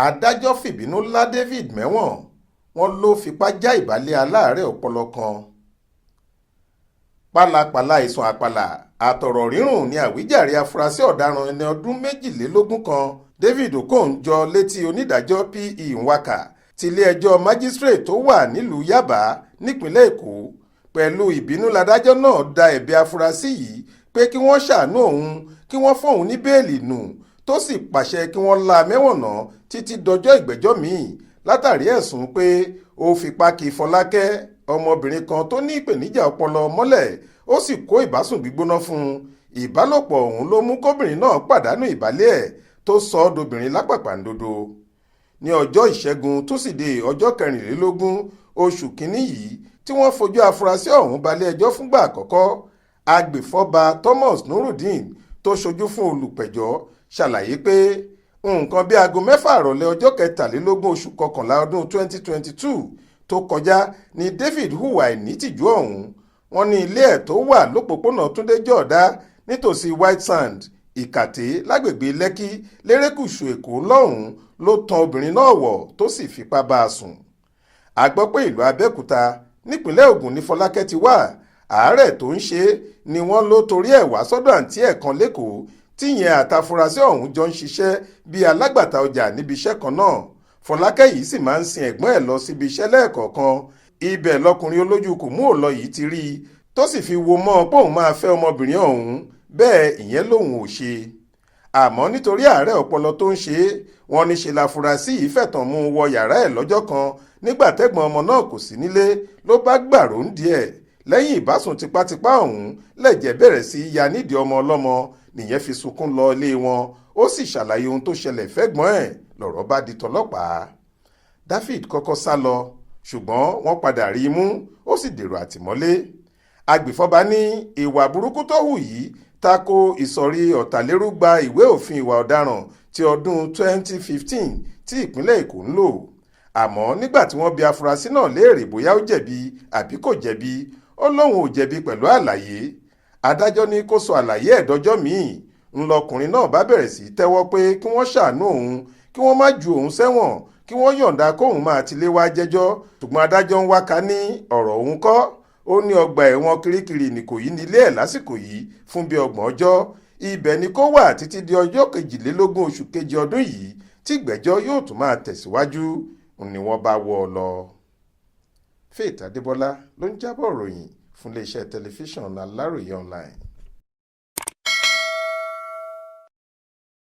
Adájọ́ fìbínú lá David Mẹwọn, wọ́n ló fipá já ìbálẹ̀ aláàárẹ̀ ọpọlọ kan. Pálapàla ìsùn àpàlà àtọ̀rọ̀ rírùn ní àwíjàre afurasí ọ̀daràn ẹni ọdún 22 kan David Okonjo létí onídàájọ́ P.E. Nwaka tilé-ẹjọ́ májísírèètì tó wà nílùú Yaba nípínlẹ̀ Èkó. Pẹ̀lú ìbínú ládájọ́ náà da ẹ̀bi afurasí yìí pé kí wọ́n ṣàánú òun kí wọ́n fóun ní bẹ́ẹ̀lì nù, tó sì pàṣẹ kí wọ́n la Mẹwọn ná títí dọjọ́ ìgbẹ́jọ́ míì látàrí ẹ̀sùn pé ó fipá kí Fọlákẹ́, ọmọbìnrin kan tó ní ìpèníjà ọpọlọ, mọ́lẹ̀ ó sì kó ìbásùn gbígbóná fún un. Ìbálòpọ̀ ọ̀hún ló mú kóbìnrin náà pàdánù ìbálẹ̀ ẹ̀ tó sọ ọ́ dobìnrin lápàpàǹdodo. Ní ọjọ́ ìṣẹ́gun túsídẹ̀ẹ́ ọjọ́ 24 oṣù kínní yìí tí wọ́n fojú afurasí ọ̀hún balẹ̀ ẹjọ́ fúngbà àkọ́kọ́, agbèfọ́ba Thomas Nurudeen tó ṣojú fún olùpẹ̀jọ́ ṣàlàyé pé nǹkan bí aago 6 ìrọ̀lẹ́ ọjọ́ 23 oṣù kọkànlá ọdún 2022 tó kọjá ni David hùwà ìnítìjú ọ̀hún. Wọ́n ní ilé ẹ̀ tó wà lópòpónà Túndé Jọ̀ọ́dá nítòsí White Sand, Ìkàtẹ́ lágbègbè Lẹ́kí lérékùṣù Èkó lọ́hùn-ún ló tan obìnrin náà wọ̀ tó sì fipá bá a sùn. A gbọ́ pé ìlú Abẹ́òkúta nípínlẹ̀ Ògùn ní Fọlákẹ́ ti wà. Àárẹ̀ tó ń ṣe ni wọ́n ló torí ẹ̀ wá sọ́dọ̀ àǹtí ẹ̀ kan lẹ́kọ̀ọ́ tíyẹn àtàfúrásì ọ̀hún jọ ń ṣiṣẹ́ bíi alágbàtà ọjà níbi iṣẹ́ kan náà. Fọlákẹ́ yìí sì máa ń sin ẹ̀gbọ́n ẹ̀ lọ síbi iṣẹ́ lẹ́ẹ̀kọ̀ọ̀kan. Ibẹ̀ lọkùnrin olójú kùmú òlọ yìí ti rí i tó sì fi wo mọ́ ọ pé òun máa fẹ́ ọmọbìnrin ọ̀hún, bẹ́ẹ̀ ìyẹn lòun ò ṣe. Àmọ́ nítorí àárẹ̀ ọpọlọ tó ń ṣe é, wọ́n ní ṣe láfúrásì yìí fẹ̀tàn mú un wọ yàrá ẹ̀ lọ́jọ́ kan nígbà tẹ́gbọ́n ọmọ náà kò sí nílé ló bá gbàrò ń díẹ̀. Lẹ́yìn ìbásùn tipátipá ọ̀hún lẹ̀jẹ̀ bẹ̀rẹ̀ sí ya nídìí ọmọ ọlọ́mọ, nìyẹn fi sunkún lọ ilé wọn. Ó sì ṣàlàyé ohun tó ṣẹlẹ̀ fẹ́gbọ́n ẹ̀, lọ̀rọ̀ bá di tọlọ́pàá. David kọ́kọ́ sá lọ ṣùgbọ́n wọ́n padà rí i mú, ó sì dèrò àtìmọ́lé. Agbèfọ́ba ní ìwà burúkú tó hù yìí tako ìsọ̀rí ọ̀tàlérúgba ìwé òfin ìwà ọ̀daràn ti ọdún 2015 tí ìpínlẹ̀ Èkó ń lò. Àmọ́ nígbà tí wọ́n bi afurasí náà léèrè bóyá ó jẹ̀bi àbí kò jẹ̀bi, ó lóun ò jẹ̀bi pẹ̀lú àlàyé. Adájọ́ ní kó sọ àlàyé ẹ̀ dọjọ́ míì. Ńlọkùnrin náà bá bẹ̀rẹ̀ sí tẹ́wọ́ pé kí wọ́n ṣàánú òun, kí wọ́n má ju òun sẹ́wọ̀n, kí wọ́n yọ̀ǹda kóun máa tilé wá jẹ́jọ́. Ṣùgbọ́n adájọ́ ń wáka ní ọ̀rọ̀ òun kọ́. Ó ní ọgbà ẹ̀wọ̀n Kirikiri nìkòyí nílé ẹ̀ lásìkò yìí fún bí 30 ọjọ́. Ibẹ̀ ni kó wà títí di ọjọ́ 22 oṣù kejì ọdún yìí tí ìgbẹ́jọ́ yóò tún máa tẹ̀síwájú, ni wọ́n bá wọ́ ọ lọ. Faith Adébọ́lá ló ń jábọ̀ ròyìn fún iléeṣẹ́ tẹlifíṣàn Aláròyé online.